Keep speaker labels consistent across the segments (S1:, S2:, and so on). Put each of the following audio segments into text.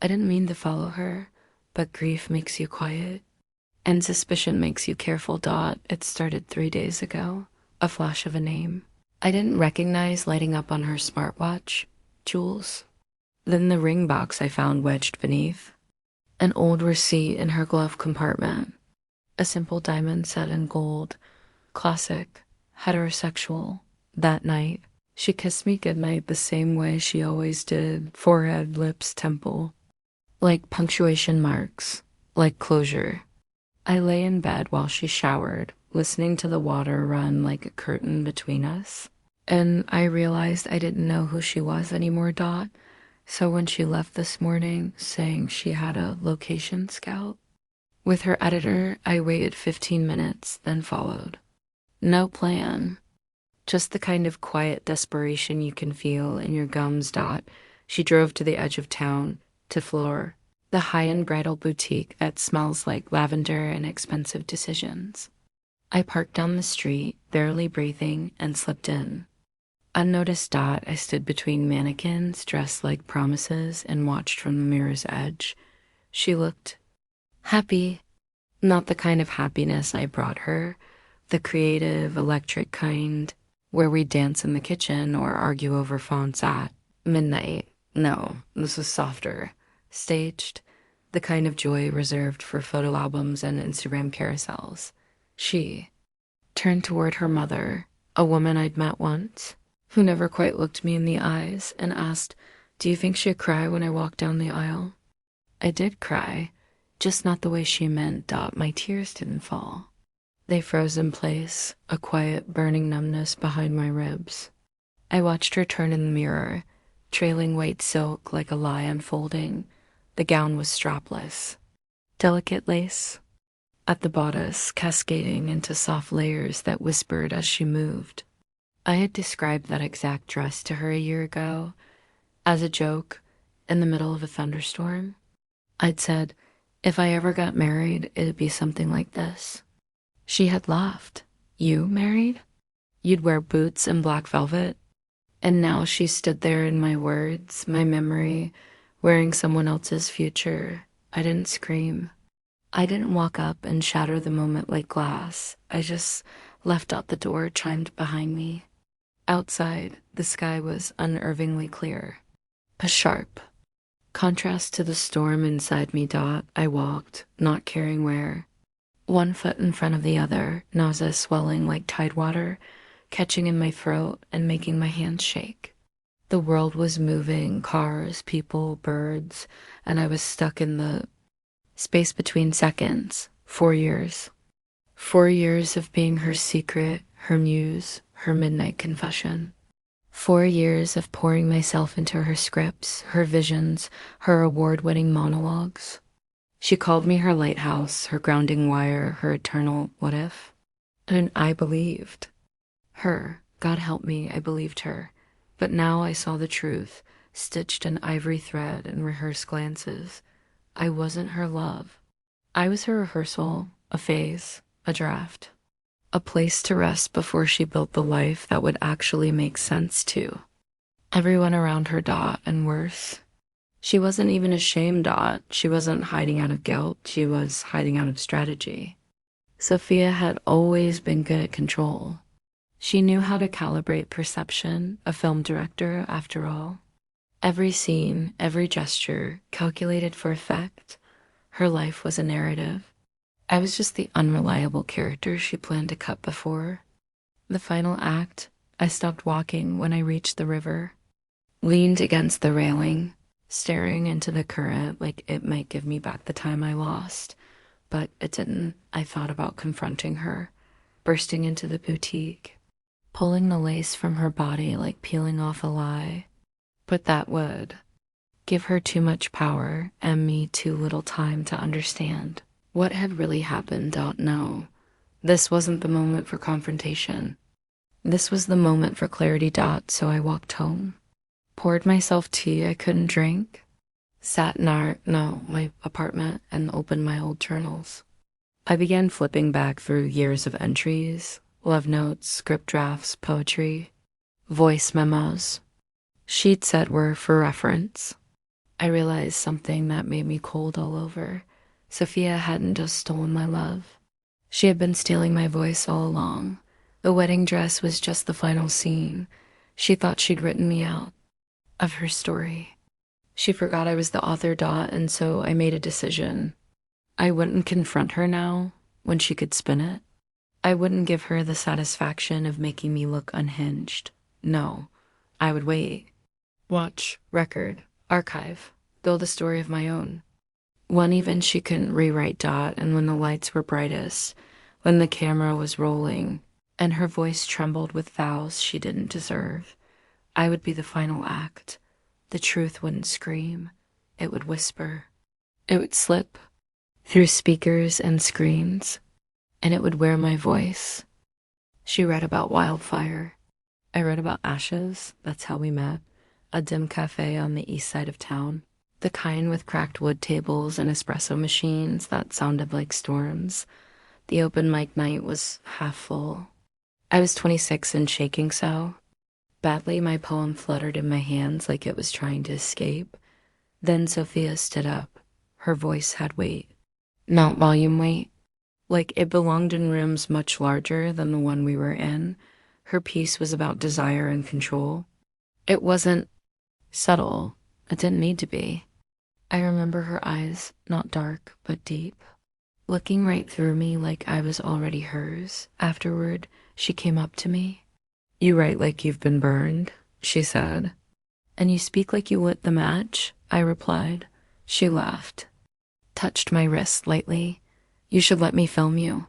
S1: I didn't mean to follow her, but grief makes you quiet, and suspicion makes you careful. It started 3 days ago. A flash of a name I didn't recognize lighting up on her smartwatch. Jules. Then the ring box I found wedged beneath. An old receipt in her glove compartment. A simple diamond set in gold. Classic. Heterosexual. That night, she kissed me goodnight the same way she always did. Forehead, lips, temple. Like punctuation marks. Like closure. I lay in bed while she showered, listening to the water run like a curtain between us. And I realized I didn't know who she was anymore. So when she left this morning, saying she had a location scout, with her editor, I waited 15 minutes, then followed. No plan. Just the kind of quiet desperation you can feel in your gums. She drove to the edge of town, to Fleur, the high-end bridal boutique that smells like lavender and expensive decisions. I parked down the street, barely breathing, and slipped in. Unnoticed. I stood between mannequins dressed like promises and watched from the mirror's edge. She looked happy. Not the kind of happiness I brought her, the creative, electric kind, where we dance in the kitchen or argue over fonts at midnight. No, this was softer, staged, the kind of joy reserved for photo albums and Instagram carousels. She turned toward her mother, a woman I'd met once, who never quite looked me in the eyes, and asked, "Do you think she'd cry when I walked down the aisle?" I did cry, just not the way she meant. My tears didn't fall. They froze in place, a quiet, burning numbness behind my ribs. I watched her turn in the mirror, trailing white silk like a lie unfolding. The gown was strapless. Delicate lace at the bodice, cascading into soft layers that whispered as she moved. I had described that exact dress to her a year ago, as a joke, in the middle of a thunderstorm. I'd said, if I ever got married, it'd be something like this. She had laughed. You married? You'd wear boots and black velvet? And now she stood there in my words, my memory, wearing someone else's future. I didn't scream. I didn't walk up and shatter the moment like glass. I just left out the door chimed behind me. Outside, the sky was unnervingly clear. A sharp contrast to the storm inside me. I walked, not caring where. One foot in front of the other, nausea swelling like tidewater, catching in my throat and making my hands shake. The world was moving, cars, people, birds, and I was stuck in the space between seconds. 4 years. 4 years of being her secret, her muse, her midnight confession. 4 years of pouring myself into her scripts, her visions, her award-winning monologues. She called me her lighthouse, her grounding wire, her eternal what if. And I believed her. God help me, I believed her. But now I saw the truth, stitched in ivory thread and rehearsed glances. I wasn't her love. I was her rehearsal, a phase, a draft. A place to rest before she built the life that would actually make sense to everyone around her. And worse, she wasn't even ashamed. She wasn't hiding out of guilt. She was hiding out of strategy. Sophia had always been good at control. She knew how to calibrate perception, a film director after all. Every scene, every gesture, calculated for effect. Her life was a narrative. I was just the unreliable character she planned to cut before. The final act, I stopped walking when I reached the river, leaned against the railing, staring into the current like it might give me back the time I lost. But it didn't. I thought about confronting her, bursting into the boutique, pulling the lace from her body like peeling off a lie. But that would give her too much power and me too little time to understand what had really happened. No, this wasn't the moment for confrontation. This was the moment for clarity. So I walked home, poured myself tea I couldn't drink, sat in my apartment and opened my old journals. I began flipping back through years of entries, love notes, script drafts, poetry, voice memos. She'd said were for reference. I realized something that made me cold all over. Sophia hadn't just stolen my love. She had been stealing my voice all along. The wedding dress was just the final scene. She thought she'd written me out of her story. She forgot I was the author, and so I made a decision. I wouldn't confront her now when she could spin it. I wouldn't give her the satisfaction of making me look unhinged. No, I would wait. Watch, record, archive, build a story of my own. One even she couldn't rewrite, and when the lights were brightest, when the camera was rolling, and her voice trembled with vows she didn't deserve, I would be the final act. The truth wouldn't scream. It would whisper. It would slip through speakers and screens, and it would wear my voice. She read about wildfire. I read about ashes. That's how we met. A dim cafe on the east side of town. The kind with cracked wood tables and espresso machines that sounded like storms. The open mic night was half full. I was 26 and shaking so badly my poem fluttered in my hands like it was trying to escape. Then Sophia stood up. Her voice had weight. Not volume weight. Like it belonged in rooms much larger than the one we were in. Her piece was about desire and control. It wasn't subtle. It didn't need to be. I remember her eyes, not dark, but deep, looking right through me like I was already hers. Afterward, she came up to me. You write like you've been burned, she said. And you speak like you lit the match, I replied. She laughed, touched my wrist lightly. You should let me film you.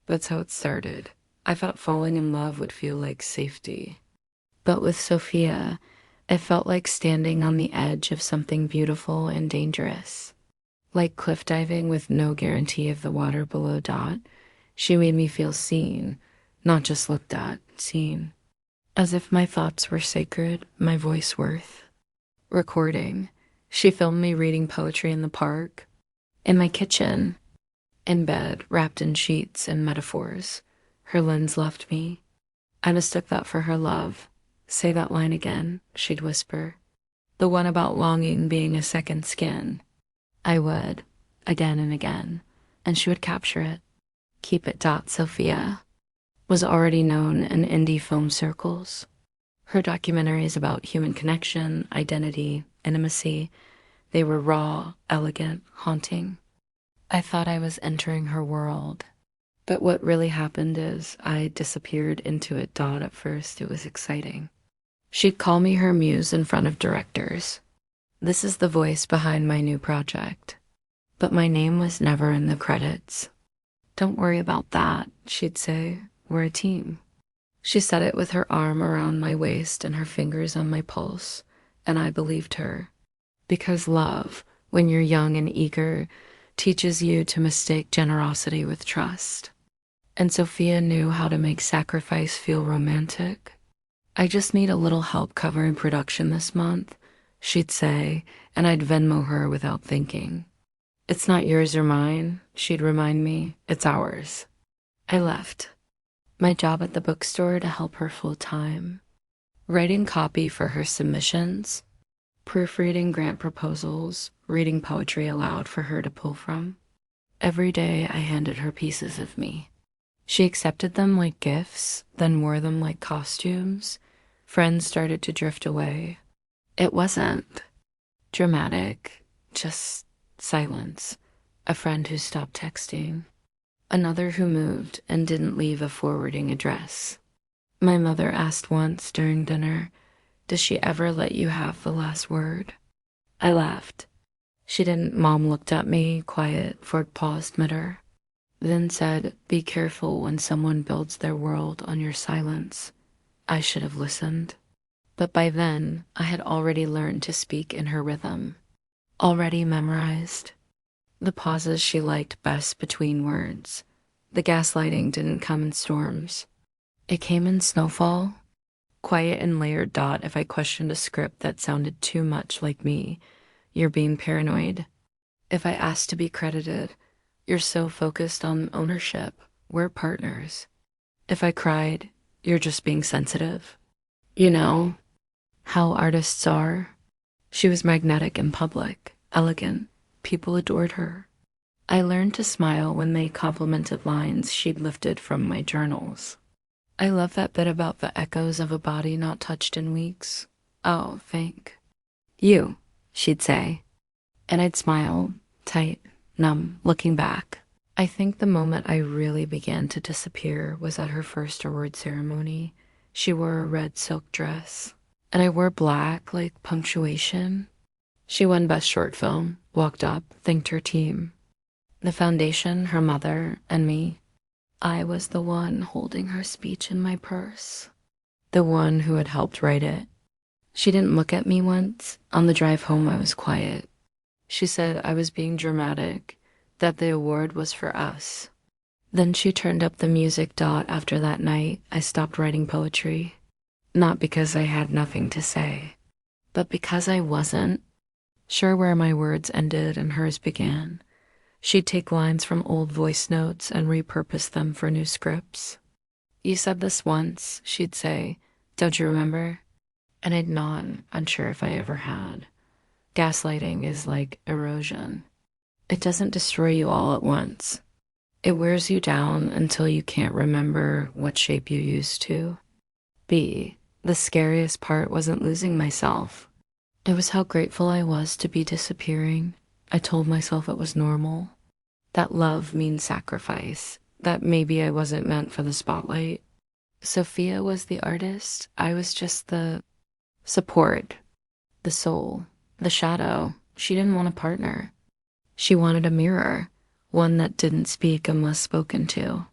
S1: That's how it started. I thought falling in love would feel like safety. But with Sophia, it felt like standing on the edge of something beautiful and dangerous. Like cliff diving with no guarantee of the water below. She made me feel seen, not just looked at, seen. As if my thoughts were sacred, my voice worth. Recording. She filmed me reading poetry in the park, in my kitchen, in bed, wrapped in sheets and metaphors. Her lens left me. I mistook that for her love. Say that line again, she'd whisper. The one about longing being a second skin. I would, again and again, and she would capture it. Keep it. Sophia was already known in indie film circles. Her documentaries about human connection, identity, intimacy, they were raw, elegant, haunting. I thought I was entering her world. But what really happened is I disappeared into it. At first, it was exciting. She'd call me her muse in front of directors. This is the voice behind my new project. But my name was never in the credits. Don't worry about that, she'd say. We're a team. She said it with her arm around my waist and her fingers on my pulse, and I believed her. Because love, when you're young and eager, teaches you to mistake generosity with trust. And Sophia knew how to make sacrifice feel romantic. I just need a little help covering production this month, she'd say, and I'd Venmo her without thinking. It's not yours or mine, she'd remind me. It's ours. I left my job at the bookstore to help her full time, writing copy for her submissions, proofreading grant proposals, reading poetry aloud for her to pull from. Every day I handed her pieces of me. She accepted them like gifts, then wore them like costumes. Friends started to drift away. It wasn't dramatic, just silence. A friend who stopped texting. Another who moved and didn't leave a forwarding address. My mother asked once during dinner, does she ever let you have the last word? I laughed. She didn't. Mom looked at me, quiet. Ford paused mid-her, then said, be careful when someone builds their world on your silence. I should have listened. But by then, I had already learned to speak in her rhythm. Already memorized. The pauses she liked best between words. The gaslighting didn't come in storms. It came in snowfall. Quiet and layered. If I questioned a script that sounded too much like me, you're being paranoid. If I asked to be credited, you're so focused on ownership. We're partners. If I cried, you're just being sensitive. You know how artists are. She was magnetic in public, elegant. People adored her. I learned to smile when they complimented lines she'd lifted from my journals. I love that bit about the echoes of a body not touched in weeks. Oh, thank you, she'd say. And I'd smile, tight, numb, looking back. I think the moment I really began to disappear was at her first award ceremony. She wore a red silk dress, and I wore black like punctuation. She won Best Short Film, walked up, thanked her team. The foundation, her mother, and me. I was the one holding her speech in my purse. The one who had helped write it. She didn't look at me once. On the drive home, I was quiet. She said I was being dramatic, that the award was for us. Then she turned up the music. After that night, I stopped writing poetry. Not because I had nothing to say, but because I wasn't sure where my words ended and hers began. She'd take lines from old voice notes and repurpose them for new scripts. You said this once, she'd say. Don't you remember? And I'd nod, unsure if I ever had. Gaslighting is like erosion. It doesn't destroy you all at once. It wears you down until you can't remember what shape you used to. The scariest part wasn't losing myself. It was how grateful I was to be disappearing. I told myself it was normal. That love means sacrifice. That maybe I wasn't meant for the spotlight. Sophia was the artist. I was just the support, the soul, the shadow. She didn't want a partner. She wanted a mirror, one that didn't speak unless spoken to,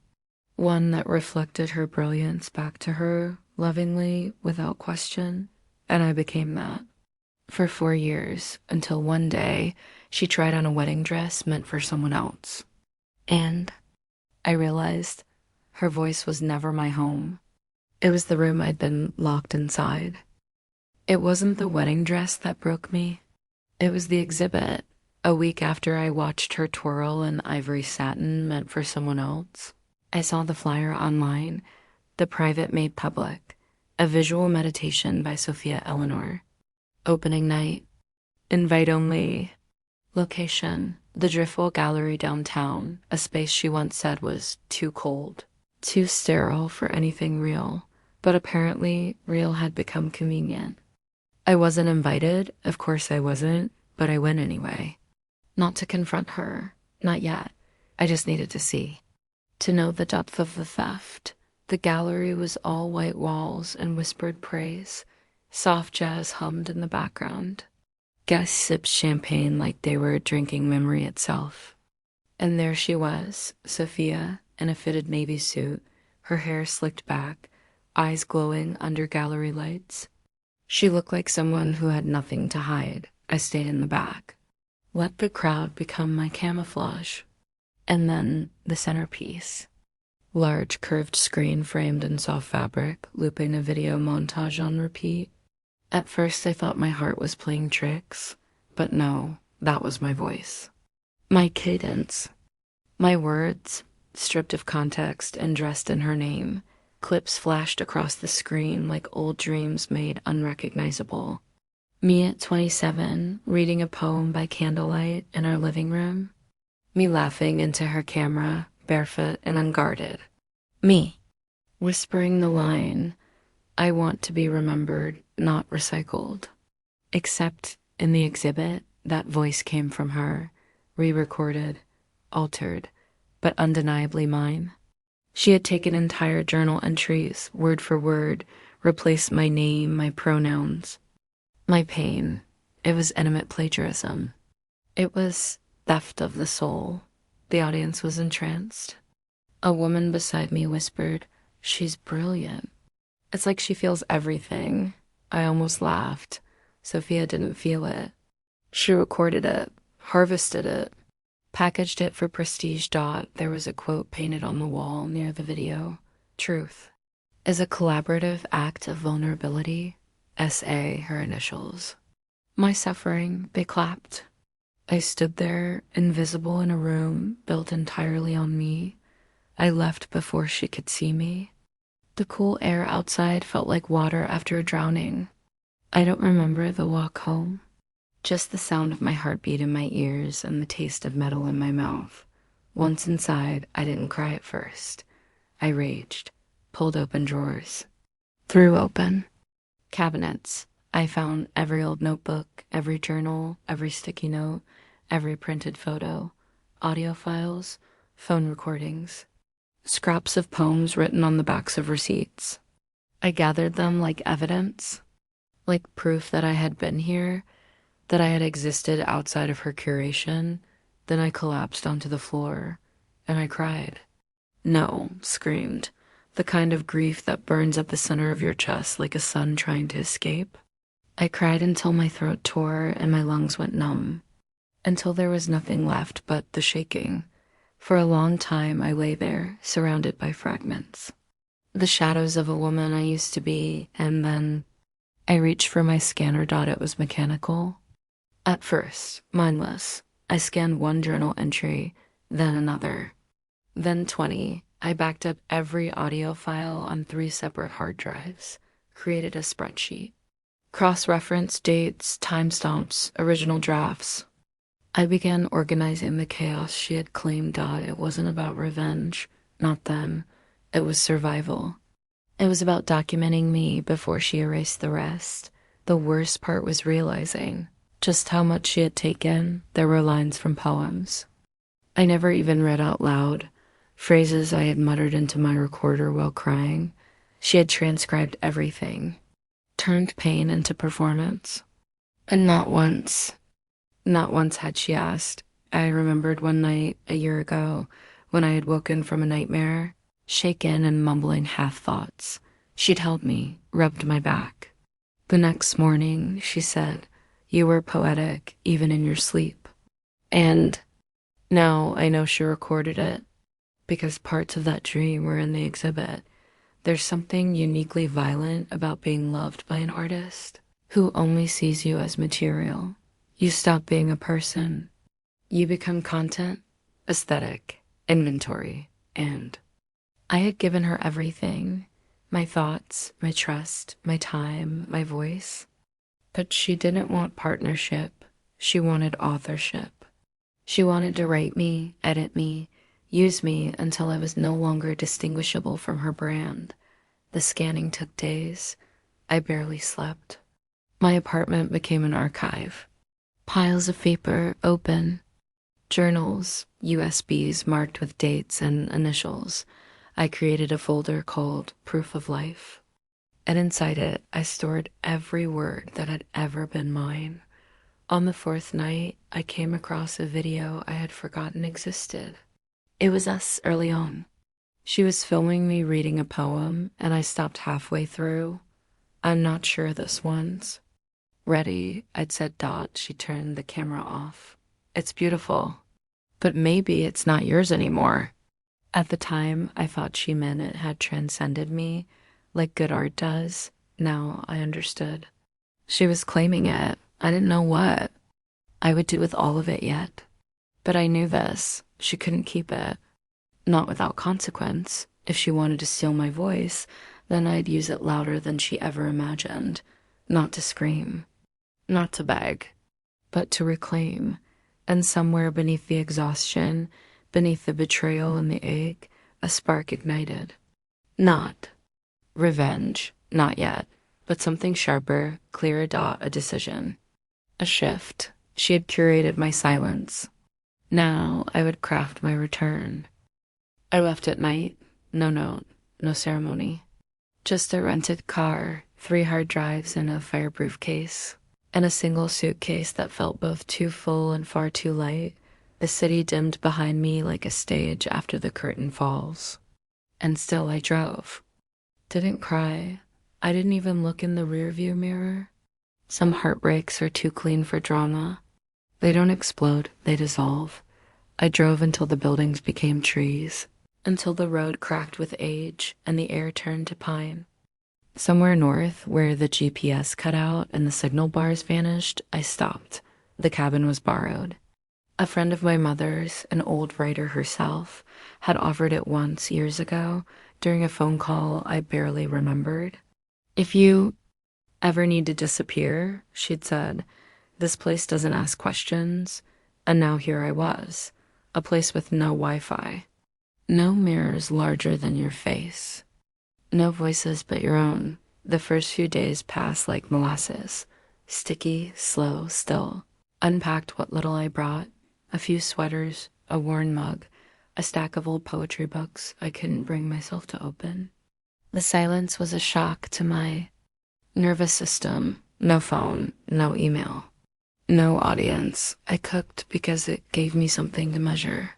S1: one that reflected her brilliance back to her, lovingly, without question, and I became that. For 4 years, until one day, she tried on a wedding dress meant for someone else. And I realized her voice was never my home. It was the room I'd been locked inside. It wasn't the wedding dress that broke me. It was the exhibit. A week after I watched her twirl an ivory satin meant for someone else, I saw the flyer online, the private made public, a visual meditation by Sophia Eleanor. Opening night, invite only. Location, the Driftwell Gallery downtown, a space she once said was too cold, too sterile for anything real, but apparently real had become convenient. I wasn't invited, of course I wasn't, but I went anyway. Not to confront her, not yet. I just needed to see, to know the depth of the theft. The gallery was all white walls and whispered praise. Soft jazz hummed in the background. Guests sipped champagne like they were drinking memory itself. And there she was, Sophia, in a fitted navy suit, her hair slicked back, eyes glowing under gallery lights. She looked like someone who had nothing to hide. I stayed in the back. Let the crowd become my camouflage. And then the centerpiece. Large curved screen framed in soft fabric, looping a video montage on repeat. At first I thought my heart was playing tricks, but no, that was my voice. My cadence. My words, stripped of context and dressed in her name. Clips flashed across the screen like old dreams made unrecognizable. Me at 27, reading a poem by candlelight in our living room. Me laughing into her camera, barefoot and unguarded. Me, whispering the line, I want to be remembered, not recycled. Except in the exhibit, that voice came from her, re-recorded, altered, but undeniably mine. She had taken entire journal entries, word for word, replaced my name, my pronouns. My pain, it was intimate plagiarism. It was theft of the soul. The audience was entranced. A woman beside me whispered, "She's brilliant." It's like she feels everything. I almost laughed. Sophia didn't feel it. She recorded it, harvested it, packaged it for prestige. There was a quote painted on the wall near the video. Truth is a collaborative act of vulnerability. S.A., her initials. My suffering, they clapped. I stood there, invisible in a room built entirely on me. I left before she could see me. The cool air outside felt like water after a drowning. I don't remember the walk home. Just the sound of my heartbeat in my ears and the taste of metal in my mouth. Once inside, I didn't cry at first. I raged, pulled open drawers, threw open cabinets. I found every old notebook, every journal, every sticky note, every printed photo, audio files, phone recordings, scraps of poems written on the backs of receipts. I gathered them like evidence, like proof that I had been here, that I had existed outside of her curation. Then I collapsed onto the floor, and I cried. No, screamed. The kind of grief that burns at the center of your chest like a sun trying to escape. I cried until my throat tore and my lungs went numb, until there was nothing left but the shaking. For a long time I lay there, surrounded by fragments. The shadows of a woman I used to be, and then I reached for my scanner. It was mechanical. At first, mindless, I scanned one journal entry, then another, then 20. I backed up every audio file on 3 separate hard drives, created a spreadsheet, cross-referenced dates, timestamps, original drafts. I began organizing the chaos she had claimed. It wasn't about revenge, not then. It was survival. It was about documenting me before she erased the rest. The worst part was realizing just how much she had taken. There were lines from poems I never even read out loud, phrases I had muttered into my recorder while crying. She had transcribed everything, turned pain into performance. And not once had she asked. I remembered one night a year ago when I had woken from a nightmare, shaken and mumbling half-thoughts. She'd held me, rubbed my back. The next morning, she said, "You were poetic, even in your sleep." And now I know she recorded it, because parts of that dream were in the exhibit. There's something uniquely violent about being loved by an artist who only sees you as material. You stop being a person. You become content, aesthetic, inventory, and I had given her everything. My thoughts, my trust, my time, my voice. But she didn't want partnership. She wanted authorship. She wanted to write me, edit me, use me until I was no longer distinguishable from her brand. The scanning took days. I barely slept. My apartment became an archive. Piles of paper open. Journals, USBs marked with dates and initials. I created a folder called Proof of Life. And inside it, I stored every word that had ever been mine. On the 4th night, I came across a video I had forgotten existed. It was us early on. She was filming me reading a poem, and I stopped halfway through. "I'm not sure this one's." "Ready," I'd said. She turned the camera off. "It's beautiful, but maybe it's not yours anymore." At the time, I thought she meant it had transcended me, like good art does. Now I understood. She was claiming it. I didn't know what I would do with all of it yet. But I knew this. She couldn't keep it. Not without consequence. If she wanted to steal my voice, then I'd use it louder than she ever imagined. Not to scream. Not to beg. But to reclaim. And somewhere beneath the exhaustion, beneath the betrayal and the ache, a spark ignited. Not revenge. Not yet. But something sharper, clearer. A decision. A shift. She had curated my silence. Now I would craft my return. I left at night. No note. No ceremony. Just a rented car, 3 hard drives in a fireproof case, and a single suitcase that felt both too full and far too light. The city dimmed behind me like a stage after the curtain falls. And still I drove. Didn't cry. I didn't even look in the rearview mirror. Some heartbreaks are too clean for drama. They don't explode, they dissolve. I drove until the buildings became trees, until the road cracked with age and the air turned to pine. Somewhere north, where the GPS cut out and the signal bars vanished, I stopped. The cabin was borrowed. A friend of my mother's, an old writer herself, had offered it once years ago during a phone call I barely remembered. "If you ever need to disappear," she'd said, This place doesn't ask questions. And now here I was, a place with no Wi-Fi, no mirrors larger than your face, no voices but your own. The first few days passed like molasses, sticky, slow, still. Unpacked what little I brought, a few sweaters, a worn mug, a stack of old poetry books I couldn't bring myself to open. The silence was a shock to my nervous system. No phone, no email, no audience. I cooked because it gave me something to measure.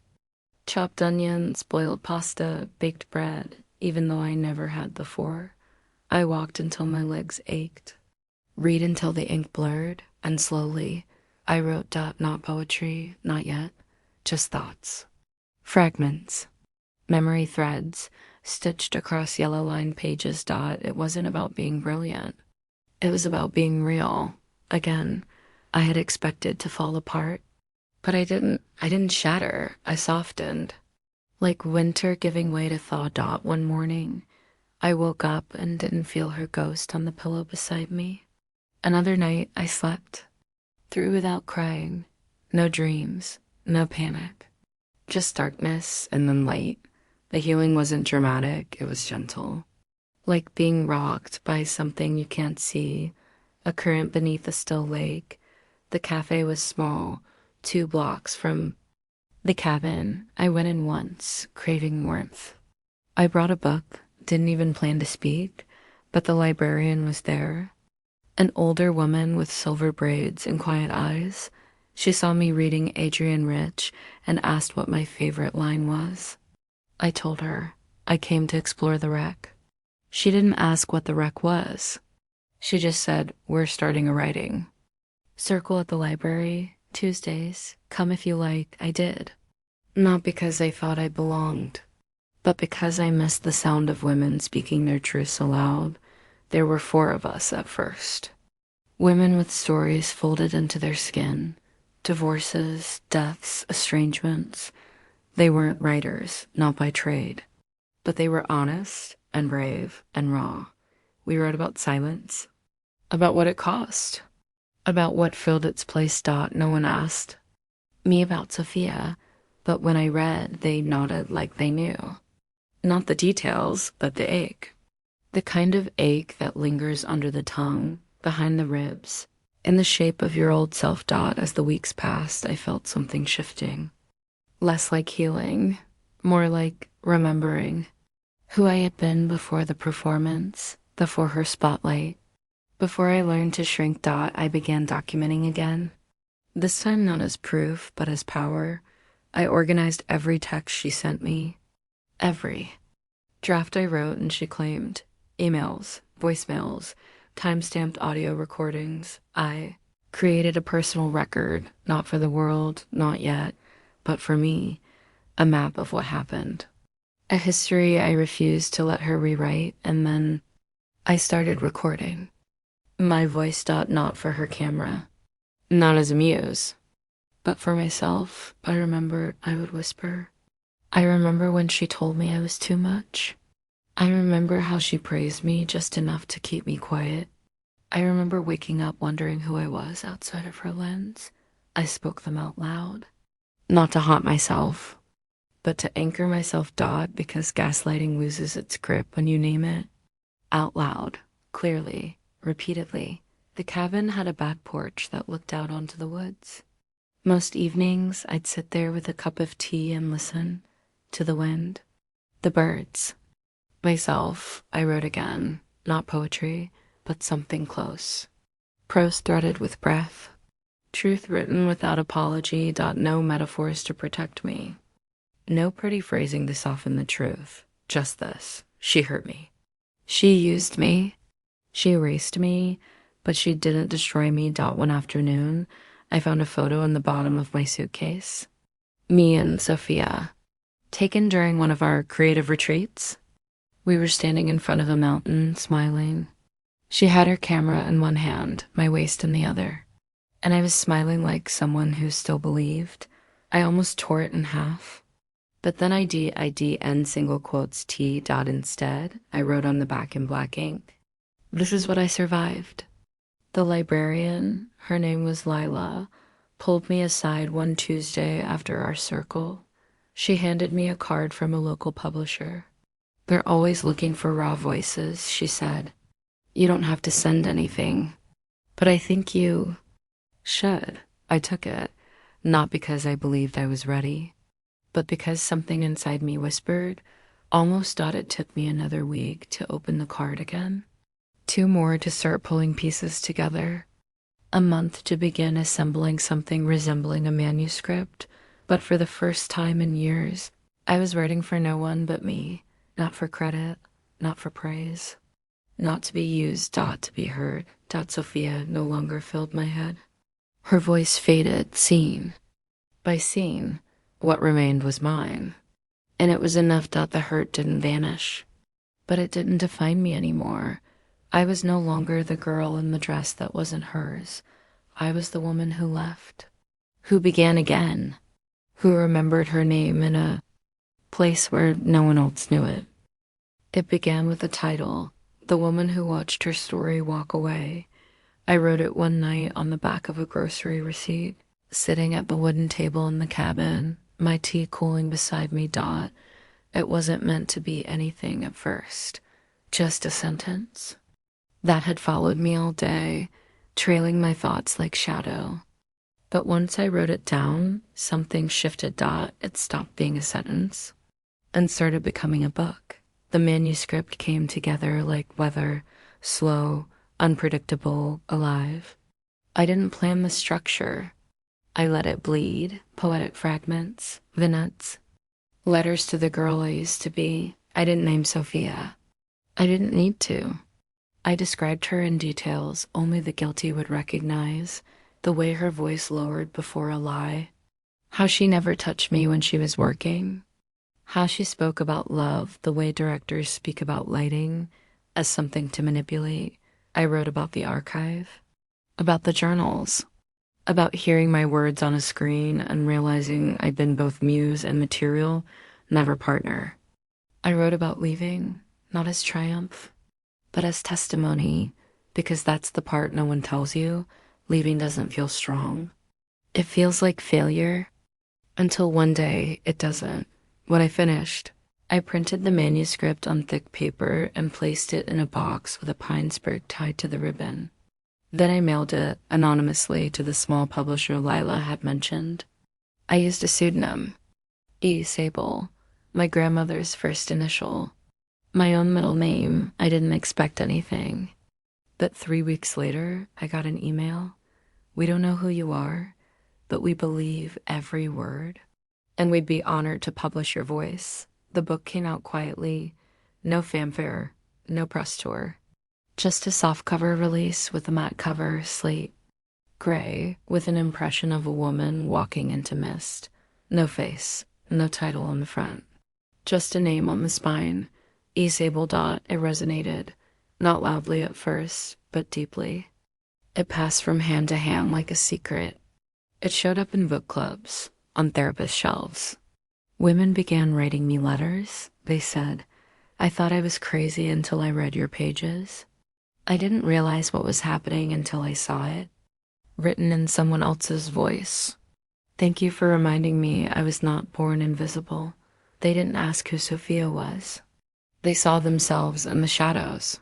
S1: Chopped onions, boiled pasta, baked bread, even though I never had before. I walked until my legs ached, read until the ink blurred, and slowly I wrote not poetry, not yet, just thoughts. Fragments, memory threads, stitched across yellow-lined pages. It wasn't about being brilliant. It was about being real. Again, I had expected to fall apart, but I didn't. I didn't shatter. I softened. Like winter giving way to thaw. One morning, I woke up and didn't feel her ghost on the pillow beside me. Another night, I slept through without crying. No dreams, no panic. Just darkness and then light. The healing wasn't dramatic, it was gentle. Like being rocked by something you can't see, a current beneath a still lake. The cafe was small, 2 blocks from the cabin. I went in once, craving warmth. I brought a book, didn't even plan to speak, but the librarian was there. An older woman with silver braids and quiet eyes. She saw me reading Adrienne Rich and asked what my favorite line was. I told her I came to explore the wreck. She didn't ask what the wreck was. She just said, we're starting a writing. Circle at the library, Tuesdays, come if you like. I did. Not because I thought I belonged, but because I missed the sound of women speaking their truths aloud. There were 4 of us at first. Women with stories folded into their skin. Divorces, deaths, estrangements. They weren't writers, not by trade. But they were honest and brave and raw. We wrote about silence, about what it cost, about what filled its place. No one asked me about Sophia, but when I read, they nodded like they knew. Not the details, but the ache. The kind of ache that lingers under the tongue, behind the ribs, in the shape of your old self. As the weeks passed, I felt something shifting. Less like healing, more like remembering who I had been before the performance, before her spotlight. Before I learned to shrink. I began documenting again. This time not as proof, but as power. I organized every text she sent me. Every draft I wrote and she claimed. Emails, voicemails, time-stamped audio recordings. I created a personal record, not for the world, not yet, but for me, a map of what happened. A history I refused to let her rewrite, and then I started recording. My voice. Not for her camera, not as a muse, but for myself. I remembered I would whisper. I remember when she told me I was too much. I remember how she praised me just enough to keep me quiet. I remember waking up wondering who I was outside of her lens. I spoke them out loud. Not to haunt myself, but to anchor myself. Because gaslighting loses its grip when you name it. Out loud, clearly, repeatedly. The cabin had a back porch that looked out onto the woods. Most evenings, I'd sit there with a cup of tea and listen to the wind, the birds. Myself, I wrote again, not poetry, but something close. Prose threaded with breath. Truth written without apology. No metaphors to protect me. No pretty phrasing to soften the truth. Just this. She hurt me. She used me. She erased me, but she didn't destroy me. One afternoon, I found a photo in the bottom of my suitcase. Me and Sophia, taken during one of our creative retreats. We were standing in front of a mountain, smiling. She had her camera in one hand, my waist in the other. And I was smiling like someone who still believed. I almost tore it in half. But then ID, single quotes T. Instead, I wrote on the back in black ink. This is what I survived. The librarian, her name was Lila, pulled me aside one Tuesday after our circle. She handed me a card from a local publisher. "They're always looking for raw voices," she said. "You don't have to send anything, but I think you should." I took it, not because I believed I was ready, but because something inside me whispered, almost thought it took me another week to open the card again. 2 more to start pulling pieces together. A month to begin assembling something resembling a manuscript, but for the first time in years, I was writing for no one but me, not for credit, not for praise, not to be used, to be heard. Sophia no longer filled my head. Her voice faded, seen. By seen, what remained was mine, and it was enough that the hurt didn't vanish. But it didn't define me anymore. I was no longer the girl in the dress that wasn't hers. I was the woman who left, who began again, who remembered her name in a place where no one else knew it. It began with the title, "The Woman Who Watched Her Story Walk Away." I wrote it one night on the back of a grocery receipt, sitting at the wooden table in the cabin, my tea cooling beside me. It wasn't meant to be anything at first, just a sentence that had followed me all day, trailing my thoughts like shadow. But once I wrote it down, something shifted. It stopped being a sentence and started becoming a book. The manuscript came together like weather, slow, unpredictable, alive. I didn't plan the structure. I let it bleed, poetic fragments, vignettes, letters to the girl I used to be. I didn't name Sophia. I didn't need to. I described her in details only the guilty would recognize, the way her voice lowered before a lie, how she never touched me when she was working, how she spoke about love the way directors speak about lighting as something to manipulate. I wrote about the archive, about the journals, about hearing my words on a screen and realizing I'd been both muse and material, never partner. I wrote about leaving, not as triumph, but as testimony, because that's the part no one tells you. Leaving doesn't feel strong. It feels like failure, until one day it doesn't. When I finished, I printed the manuscript on thick paper and placed it in a box with a pine sprig tied to the ribbon. Then I mailed it anonymously to the small publisher Lila had mentioned. I used a pseudonym, E. Sable, my grandmother's first initial. My own middle name. I didn't expect anything. But 3 weeks later, I got an email. "We don't know who you are, but we believe every word, and we'd be honored to publish your voice." The book came out quietly, no fanfare, no press tour. Just a softcover release with a matte cover, slate gray, with an impression of a woman walking into mist. No face, no title on the front. Just a name on the spine. E. Sable. It resonated, not loudly at first, but deeply. It passed from hand to hand like a secret. It showed up in book clubs, on therapist shelves. Women began writing me letters. They said, "I thought I was crazy until I read your pages." I didn't realize what was happening until I saw it, written in someone else's voice. "Thank you for reminding me I was not born invisible." They didn't ask who Sophia was. They saw themselves in the shadows.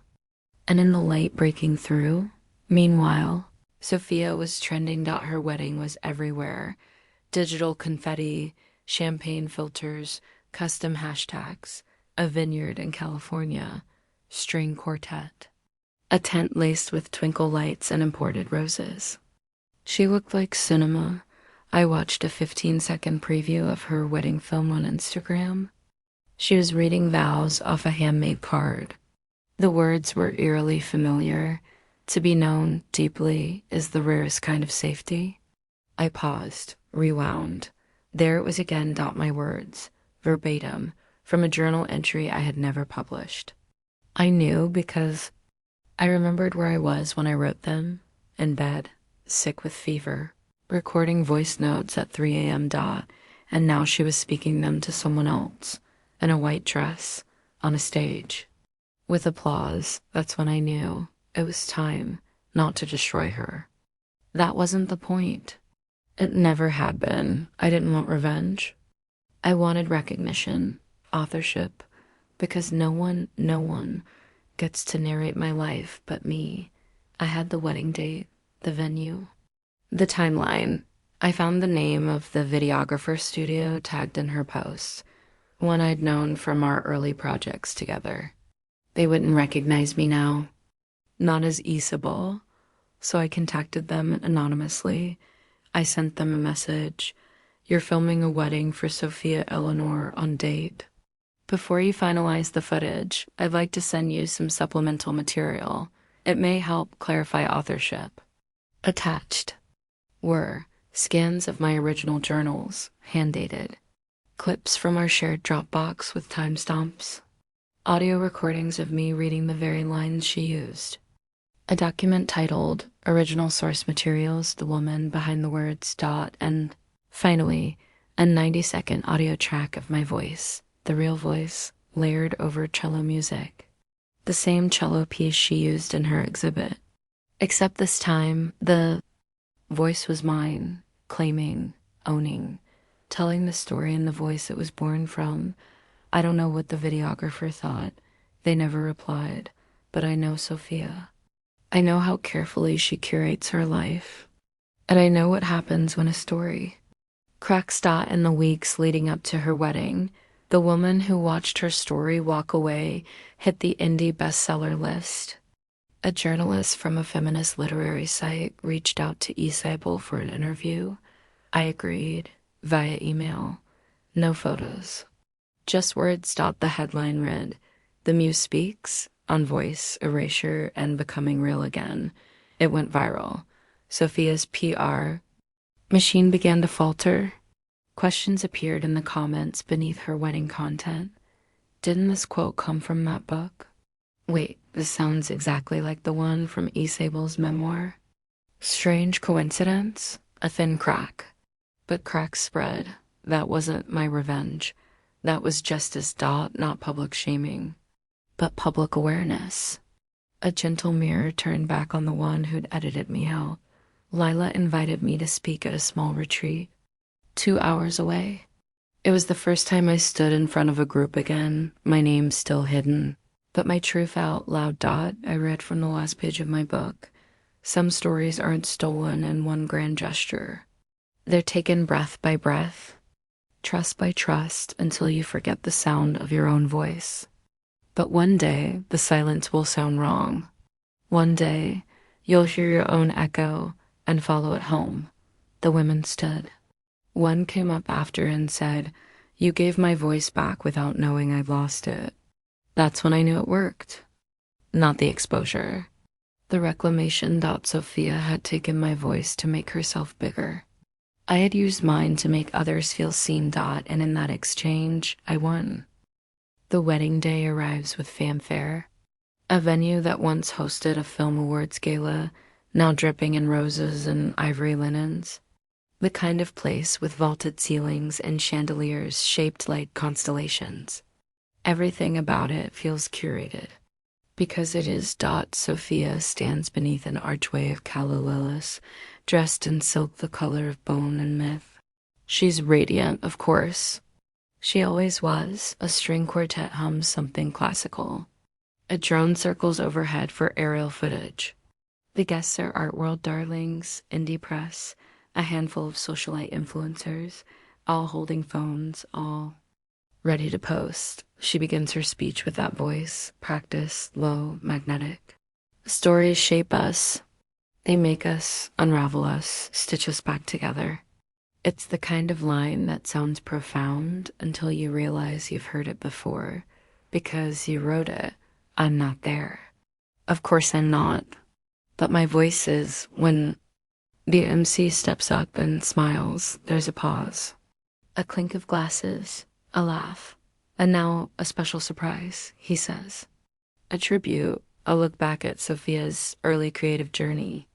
S1: And in the light breaking through, meanwhile, Sophia was trending. Her wedding was everywhere. Digital confetti, champagne filters, custom hashtags, a vineyard in California, string quartet, a tent laced with twinkle lights and imported roses. She looked like cinema. I watched a 15-second preview of her wedding film on Instagram. She was reading vows off a handmade card. The words were eerily familiar. To be known deeply is the rarest kind of safety. I paused, rewound. There it was again. My words, verbatim, from a journal entry I had never published. I knew because I remembered where I was when I wrote them, in bed, sick with fever, recording voice notes at 3 a.m. And now she was speaking them to someone else, in a white dress, on a stage. With applause, that's when I knew it was time. not to destroy her. That wasn't the point. It never had been. I didn't want revenge. I wanted recognition, authorship, because no one gets to narrate my life but me. I had the wedding date, the venue, the timeline. I found the name of the videographer studio tagged in her post, one I'd known from our early projects together. They wouldn't recognize me now, not as Isabel, so I contacted them anonymously. I sent them a message. You're filming a wedding for Sophia Eleanor on date. Before you finalize the footage, I'd like to send you some supplemental material. It may help clarify authorship. Attached were scans of my original journals, hand-dated, clips from our shared Dropbox with timestamps, audio recordings of me reading the very lines she used, a document titled Original Source Materials, the woman behind the words ... and finally, a 90-second audio track of my voice, the real voice, layered over cello music, the same cello piece she used in her exhibit. Except this time, the voice was mine, claiming, owning, telling the story in the voice it was born from. I don't know what the videographer thought. They never replied, but I know Sophia. I know how carefully she curates her life. And I know what happens when a story cracks in the weeks leading up to her wedding. The woman who watched her story walk away hit the indie bestseller list. A journalist from a feminist literary site reached out to Isabel for an interview. I agreed, via email. No photos. Just words. The headline read, "The Muse Speaks," on voice, erasure, and becoming real again. It went viral. Sophia's PR machine began to falter. Questions appeared in the comments beneath her wedding content. Didn't this quote come from that book? Wait, this sounds exactly like the one from Isabel's memoir. Strange coincidence? A thin crack. But cracks spread. That wasn't my revenge. That was justice. Not public shaming, but public awareness. A gentle mirror turned back on the one who'd edited me out. Lila invited me to speak at a small retreat, 2 hours away. It was the first time I stood in front of a group again, my name still hidden, but my truth out loud. I read from the last page of my book. Some stories aren't stolen in one grand gesture. They're taken breath by breath, trust by trust, until you forget the sound of your own voice. But one day, the silence will sound wrong. One day, you'll hear your own echo and follow it home. The women stood. One came up after and said, "You gave my voice back without knowing I'd lost it." That's when I knew it worked. Not the exposure. The reclamation. Sophia had taken my voice to make herself bigger. I had used mine to make others feel seen. And in that exchange, I won. The wedding day arrives with fanfare. A venue that once hosted a film awards gala, now dripping in roses and ivory linens. The kind of place with vaulted ceilings and chandeliers shaped like constellations. Everything about it feels curated. Because it is. Sophia stands beneath an archway of calla lilies, dressed in silk the color of bone and myth. She's radiant, of course. She always was. A string quartet hums something classical. A drone circles overhead for aerial footage. The guests are art world darlings, indie press, a handful of socialite influencers, all holding phones, all ready to post. She begins her speech with that voice, practiced, low, magnetic. Stories shape us. They make us, unravel us, stitch us back together. It's the kind of line that sounds profound until you realize you've heard it before, because you wrote it. I'm not there. Of course I'm not. But my voice is. When the MC steps up and smiles, there's a pause. A clink of glasses, a laugh. And now a special surprise, he says. A tribute, a look back at Sophia's early creative journey.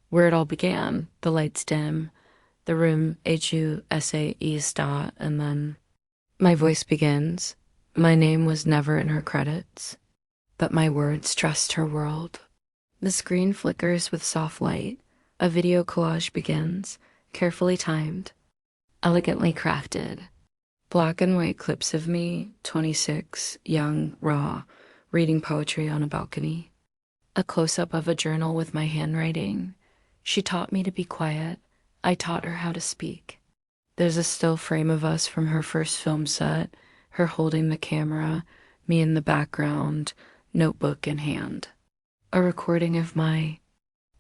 S1: Where it all began, the lights dim, the room HUSAE and then my voice begins. My name was never in her credits, but my words trust her world. The screen flickers with soft light. A video collage begins, carefully timed, elegantly crafted. Black and white clips of me, 26, young, raw, reading poetry on a balcony. A close-up of a journal with my handwriting. She taught me to be quiet. I taught her how to speak. There's a still frame of us from her first film set, her holding the camera, me in the background, notebook in hand. A recording of my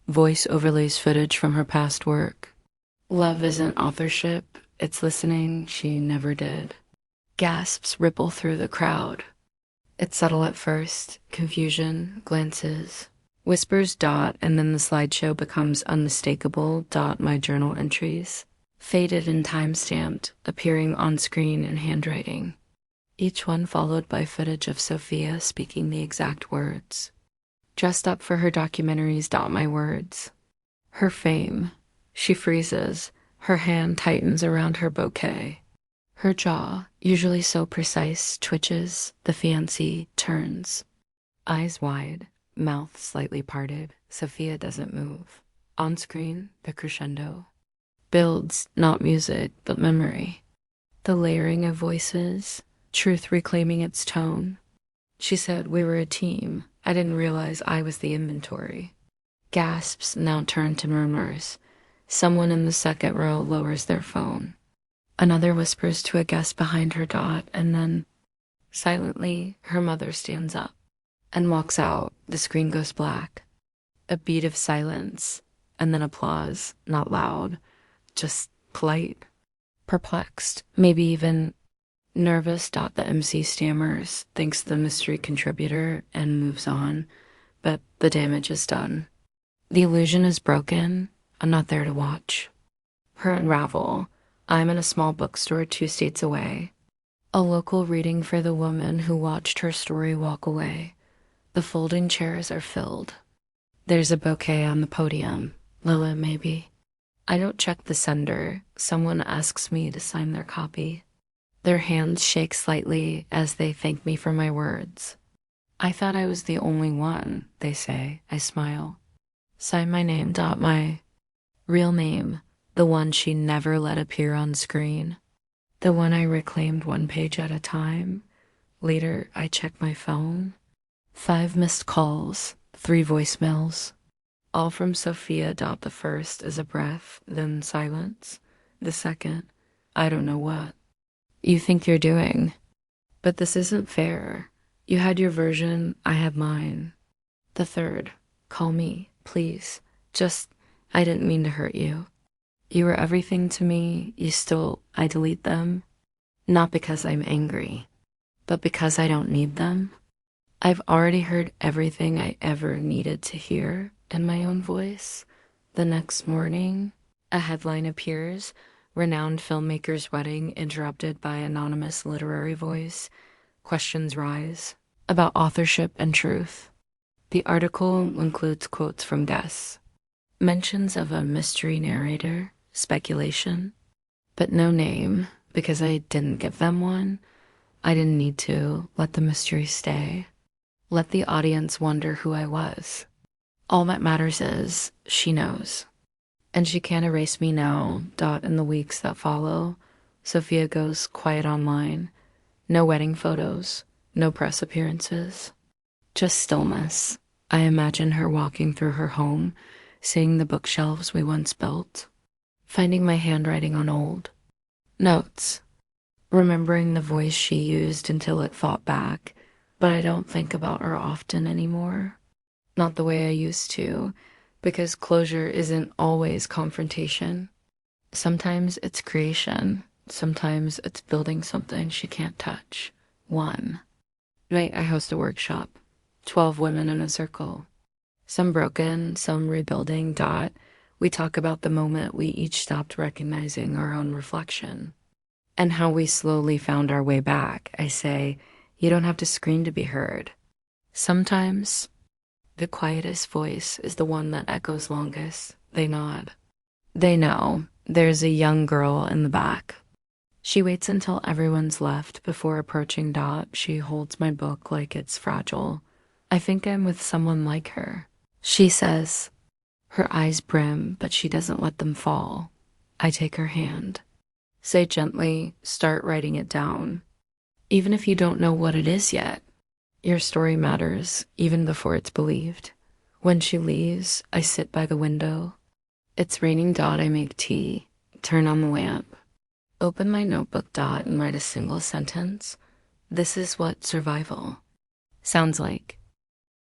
S1: voice overlays footage from her past work. Love isn't authorship, it's listening she never did. Gasps ripple through the crowd. It's subtle at first, confusion, glances. Whispers dot, and then the slideshow becomes unmistakable dot my journal entries. Faded and time-stamped, appearing on screen in handwriting. Each one followed by footage of Sophia speaking the exact words. Dressed up for her documentaries dot my words. Her fame. She freezes. Her hand tightens around her bouquet. Her jaw, usually so precise, twitches. The fiancé turns. Eyes wide, mouth slightly parted. Sophia doesn't move. On screen, the crescendo. Builds, not music, but memory. The layering of voices, truth reclaiming its tone. She said we were a team. I didn't realize I was the inventory. Gasps now turn to murmurs. Someone in the second row lowers their phone. Another whispers to a guest behind her dot, and then, silently, her mother stands up and walks out. The screen goes black. A beat of silence, and then applause, not loud, just polite, perplexed, maybe even nervous. The MC stammers, thanks the mystery contributor, and moves on, but the damage is done. The illusion is broken. I'm not there to watch. Her unravel. I'm in a small bookstore 2 states away. A local reading for the woman who watched her story walk away. The folding chairs are filled. There's a bouquet on the podium. Lila, maybe. I don't check the sender. Someone asks me to sign their copy. Their hands shake slightly as they thank me for my words. I thought I was the only one, they say. I smile. Sign my name. My real name. The one she never let appear on screen. The one I reclaimed 1 page at a time. Later, I check my phone. 5 missed calls, 3 voicemails. All from Sophia. The first is a breath, then silence. The second, I don't know what. You think you're doing. But this isn't fair. You had your version, I had mine. The third, call me, please. Just, I didn't mean to hurt you. You were everything to me, I delete them. Not because I'm angry, but because I don't need them. I've already heard everything I ever needed to hear in my own voice. The next morning, a headline appears, renowned filmmaker's wedding interrupted by anonymous literary voice. Questions rise about authorship and truth. The article includes quotes from guests, mentions of a mystery narrator, speculation, but no name because I didn't give them one. I didn't need to. Let the mystery stay. Let the audience wonder who I was. All that matters is she knows. And she can't erase me now. In the weeks that follow, Sophia goes quiet online. No wedding photos, no press appearances. Just stillness. I imagine her walking through her home, seeing the bookshelves we once built, finding my handwriting on old notes, remembering the voice she used until it fought back, but I don't think about her often anymore. Not the way I used to, because closure isn't always confrontation. Sometimes it's creation. Sometimes it's building something she can't touch. One night I host a workshop. 12 women in a circle. Some broken, some rebuilding. We talk about the moment we each stopped recognizing our own reflection and how we slowly found our way back. I say, you don't have to scream to be heard. Sometimes the quietest voice is the one that echoes longest. They nod. They know. There's a young girl in the back. She waits until everyone's left before approaching. She holds my book like it's fragile. I think I'm with someone like her. She says. Her eyes brim, but she doesn't let them fall. I take her hand. Say gently, start writing it down. Even if you don't know what it is yet, your story matters even before it's believed. When she leaves, I sit by the window. It's raining. I make tea, turn on the lamp, open my notebook. And write a single sentence. This is what survival sounds like.